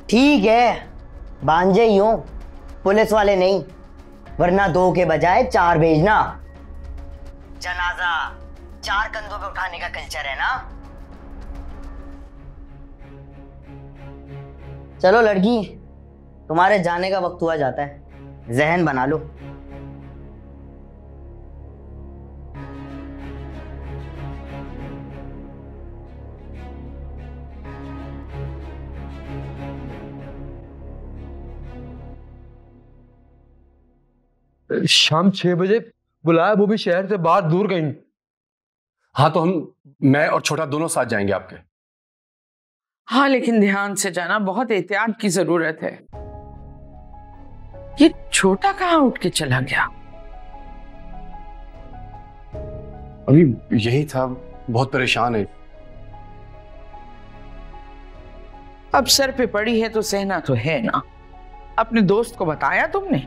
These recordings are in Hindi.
ठीक है, भांजे ही हो, पुलिस वाले नहीं, वरना 2 के बजाय 4 भेजना। जनाजा 4 कंधों पे उठाने का कल्चर है ना। चलो लड़की, तुम्हारे जाने का वक्त हुआ जाता है, जहन बना लो। शाम 6 बजे बुलाया, वो भी शहर से बाहर दूर कहीं। हाँ तो मैं और छोटा दोनों साथ जाएंगे आपके। हाँ लेकिन ध्यान से जाना, बहुत एहतियात की जरूरत है। ये छोटा कहाँ उठ के चला गया? अभी यही था, बहुत परेशान है। अब सर पे पड़ी है तो सहना तो है ना। अपने दोस्त को बताया तुमने?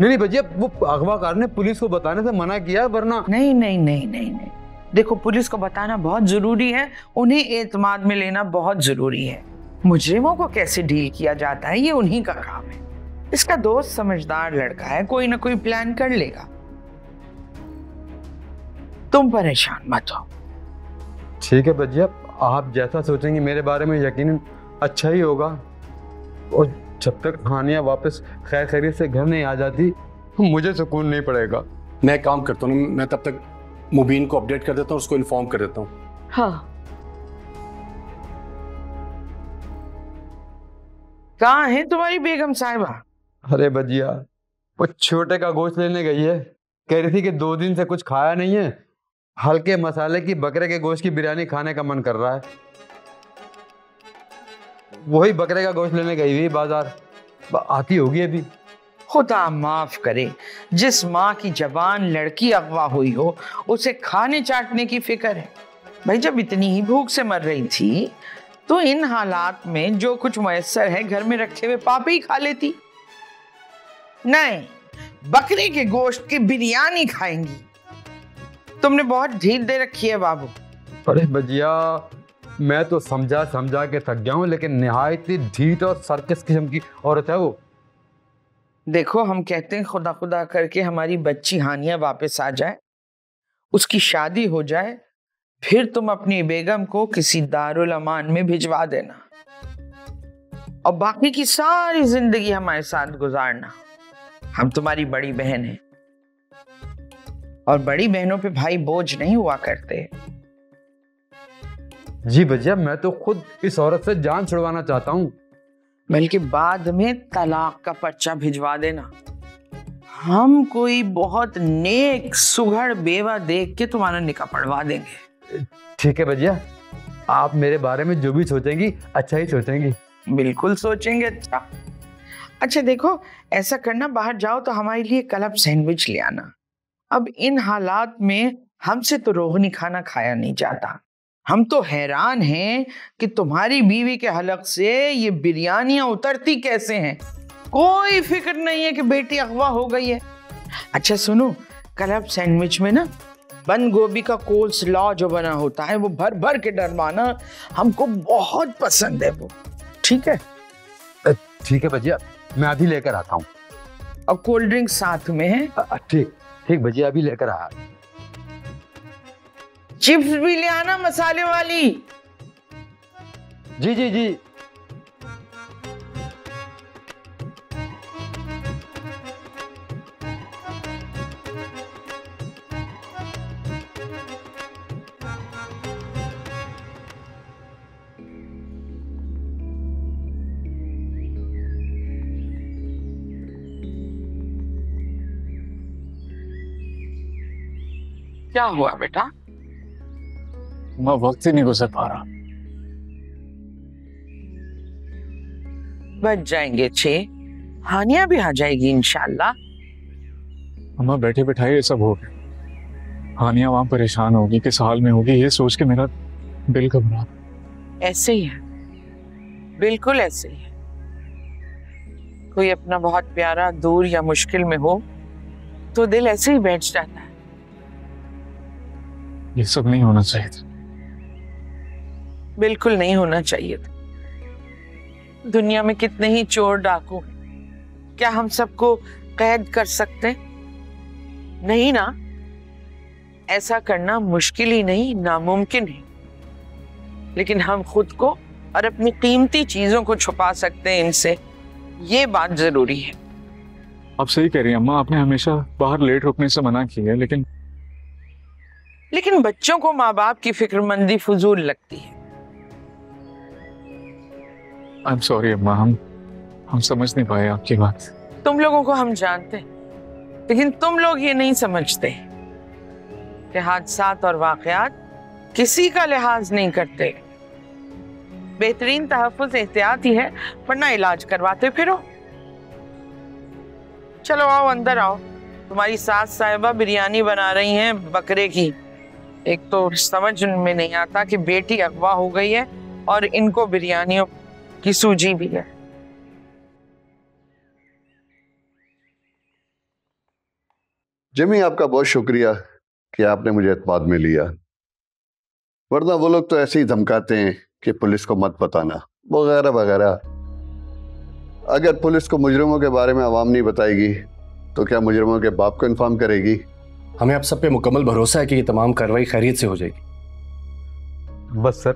नहीं भैया, वो अगवाकार ने पुलिस को बताने से मना किया, वरना नहीं नहीं नहीं नहीं नहीं, देखो पुलिस को बताना बहुत जरूरी है, उन्हें एतमाद में लेना बहुत जरूरी है। मुजरिमों को कैसे डील किया जाता है ये उन्हीं का काम है। इसका दोस्त समझदार लड़का है, कोई ना कोई प्लान कर लेगा। तुम परेशान मत हो। ठीक है भैया, आप जैसा सोचेंगे मेरे बारे में यकीनन अच्छा ही होगा। और जब तक हानिया वापस खैर खैरियत से घर नहीं आ जाती मुझे सुकून नहीं पड़ेगा। मैं एक काम करता हूँ, मैं तब तक मुबीन को अपडेट कर देता हूँ, उसको इन्फॉर्म कर देता हूँ। हाँ, कहाँ है तुम्हारी बेगम साहिबा? अरे भजिया, वो छोटे का गोश्त लेने गई है, कह रही थी कि 2 दिन से कुछ खाया नहीं है, हल्के मसाले की बकरे के गोश्त की बिरयानी खाने का मन कर रहा है। वही बकरे का गोश्त लेने गई हुई बाजार, आती होगी अभी। खुदा माफ करे, जिस माँ की जवान लड़की अगवा हुई हो उसे खाने चाटने की फिक्र है। भाई जब इतनी ही भूख से मर रही थी तो इन हालात में जो कुछ मुयस्सर है घर में रखे हुए पापे ही खा लेती। नहीं, बकरे के गोश्त की बिरयानी खाएंगी। तुमने बहुत ढील दे रखी है बाबू। अरे भजिया, मैं तो समझा समझा के थक गया हूँ, लेकिन निहायत ही ढीठ और सर्कस किस्म की औरत है वो। देखो, हम कहते हैं खुदा खुदा करके हमारी बच्ची हानिया वापस आ जाए, उसकी शादी हो जाए, फिर तुम अपनी बेगम को किसी दारुल अमान में भिजवा देना और बाकी की सारी जिंदगी हमारे साथ गुजारना। हम तुम्हारी बड़ी बहन हैं और बड़ी बहनों पे भाई बोझ नहीं हुआ करते। जी भजिया, मैं तो खुद इस औरत से जान छुड़वाना चाहता हूँ। बल्कि बाद में तलाक का पर्चा भिजवा देना। हम कोई बहुत नेक सुघड़ बेवा देख के तुम्हारा निकाह पढ़वा देंगे। ठीक है भजिया, आप मेरे बारे में जो भी सोचेंगी अच्छा ही सोचेंगी। बिल्कुल सोचेंगे अच्छा। अच्छा देखो, ऐसा करना, बाहर जाओ तो हमारे लिए क्लब सैंडविच ले आना। अब इन हालात में हमसे तो रोगनी खाना खाया नहीं जाता। हम तो हैरान हैं कि तुम्हारी बीवी के हलक से ये बिरयानियां उतरती कैसे हैं। कोई फिक्र नहीं है कि बेटी अगवा हो गई है। अच्छा सुनो, क्लब सैंडविच में ना बंद गोभी का कोल्स्लॉ जो बना होता है वो भर भर के डरमाना, हमको बहुत पसंद है वो। ठीक है? ठीक है भजिया, मैं अभी लेकर आता हूँ। और कोल्ड ड्रिंक साथ में है। ठीक ठीक भजिया, अभी लेकर आया। चिप्स भी ले आना मसाले वाली। जी जी जी। क्या हुआ बेटा? मैं वक्त ही नहीं गुजर पा रहा। बच जाएंगे 6, हानिया भी आ जाएगी इंशाल्लाह। अम्मा बैठे बैठाए ये सब हो गया। हानिया वहां परेशान होगी, किस हाल में होगी, ये सोच के मेरा दिल घबरा। ऐसे ही है, बिल्कुल ऐसे ही है। कोई अपना बहुत प्यारा दूर या मुश्किल में हो तो दिल ऐसे ही बैठ जाता है। ये सब नहीं होना चाहिए था। बिल्कुल नहीं होना चाहिए था। दुनिया में कितने ही चोर डाकू हैं, क्या हम सबको कैद कर सकते? नहीं ना। ऐसा करना मुश्किल ही नहीं, नामुमकिन है। लेकिन हम खुद को और अपनी कीमती चीजों को छुपा सकते हैं इनसे, ये बात जरूरी है। आप सही कह रही हैं अम्मा, आपने हमेशा बाहर लेट रुकने से मना किया है, लेकिन बच्चों को माँ बाप की फिक्रमंदी फजूल लगती है। आई एम सॉरी अम्मा, हम समझ नहीं पाए आपकी बात। तुम लोगों को हम जानते हैं, लेकिन तुम लोग ये नहीं समझते कि हादसात और वाकयात किसी का लिहाज नहीं करते। बेहतरीन तहफ्फुज़ एहतियात ही है, वरना इलाज करवाते फिरो। चलो आओ, अंदर आओ। तुम्हारी सास साहिबा बिरयानी बना रही हैं बकरे की। एक तो समझ में नहीं आता कि बेटी अगवा हो गई है और इनको बिरयानियों की सूजी भी है। जिमी, आपका बहुत शुक्रिया कि आपने मुझे एतमाद में लिया, वरना वो लोग तो ऐसे ही धमकाते हैं कि पुलिस को मत बताना वगैरह वगैरह। अगर पुलिस को मुजरिमों के बारे में आवाम नहीं बताएगी तो क्या मुजरिमों के बाप को इन्फॉर्म करेगी? हमें आप सब पे मुकम्मल भरोसा है कि ये तमाम कार्रवाई खैरियत से हो जाएगी। बस सर,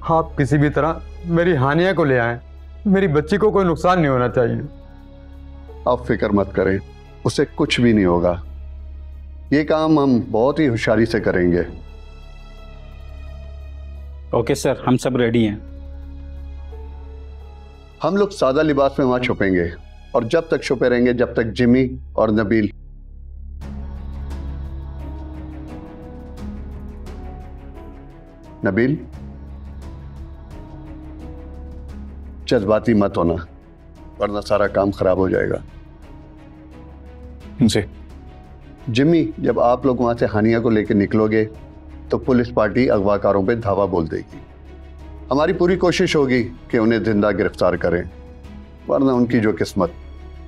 आप किसी भी तरह मेरी हानिया को ले आए, मेरी बच्ची को कोई नुकसान नहीं होना चाहिए। आप फिक्र मत करें, उसे कुछ भी नहीं होगा। ये काम हम बहुत ही होशियारी से करेंगे। ओके सर, हम सब रेडी हैं। हम लोग सादा लिबास में वहां छुपेंगे और जब तक छुपे रहेंगे जब तक जिमी और नबील जज्बाती मत होना, वरना सारा काम खराब हो जाएगा। जी। जिमी, जब आप लोग वहां से हानिया को लेकर निकलोगे तो पुलिस पार्टी अगवाकारों पे धावा बोल देगी। हमारी पूरी कोशिश होगी कि उन्हें जिंदा गिरफ्तार करें, वरना उनकी जो किस्मत।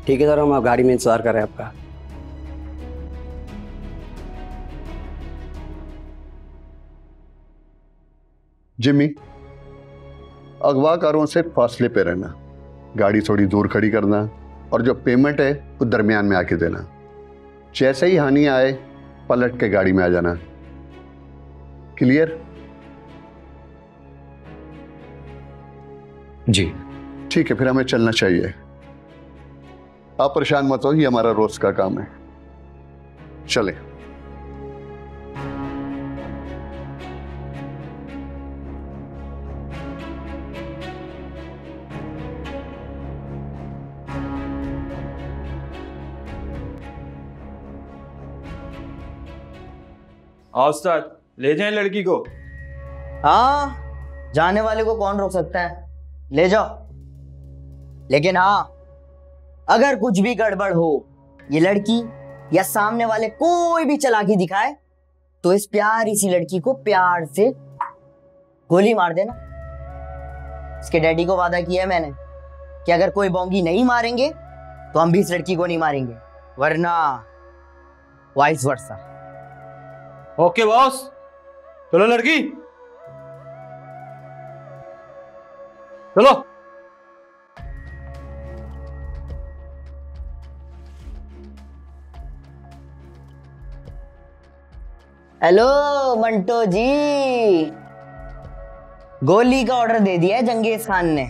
ठीक है सर, हम आप गाड़ी में इंतजार कर रहे हैं आपका। जिमी, अगवाकारों से फासले पे रहना, गाड़ी थोड़ी दूर खड़ी करना और जो पेमेंट है वो दरमियान में आके देना। जैसे ही हानिया आए पलट के गाड़ी में आ जाना। क्लियर? जी ठीक है, फिर हमें चलना चाहिए। आप परेशान मत हो, ये हमारा रोज का काम है। चले। आओ उस्ताद, ले जाएं लड़की को। हाँ, जाने वाले को कौन रोक सकता है, ले जाओ। लेकिन हाँ, अगर कुछ भी गड़बड़ हो, ये लड़की या सामने वाले कोई भी चालाकी दिखाए, तो इस प्यारी सी लड़की को प्यार से गोली मार देना। इसके डैडी को वादा किया है मैंने कि अगर कोई बोंगी नहीं मारेंगे तो हम भी इस लड़की को नहीं मारेंगे, वरना वाइस वर्सा। ओके बॉस, चलो लड़की, चलो। हेलो मंटो जी, गोली का ऑर्डर दे दिया है जंगेज खान ने।